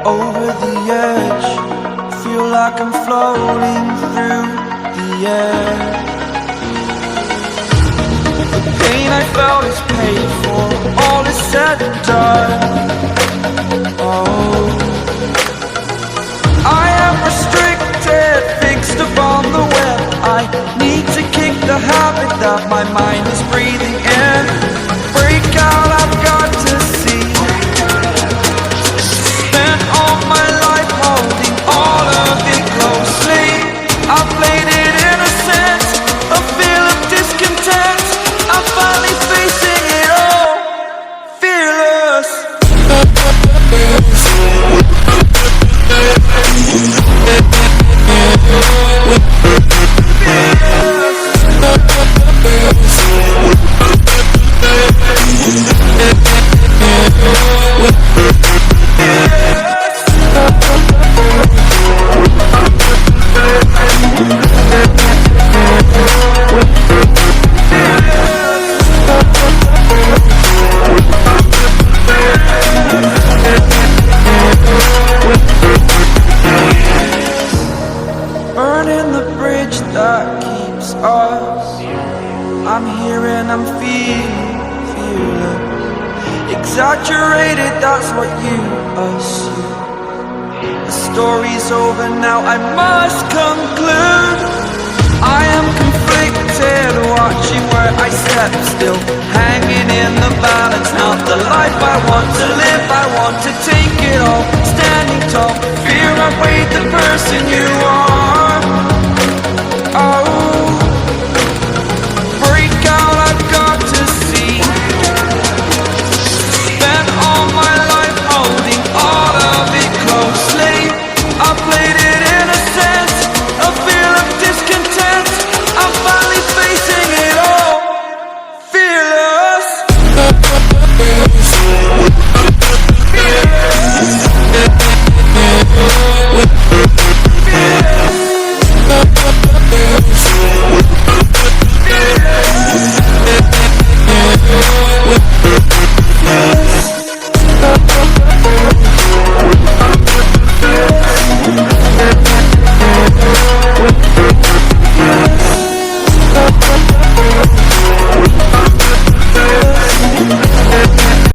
Over the edge, feel like I'm floating through the air. The pain I felt is paid for, all is said and done. Oh, I am restricted, fixed upon the web. I need to kick the habit that my mind is breathing in. Break out, I've got to see. Spent all my life holding all of it closely. I played it innocent, a feel of discontent. I'm finally facing it all, fearless. Burning the bridge that keeps us. I'm here and I'm feeling exaggerated, that's what you assume. The story's over now, I must conclude.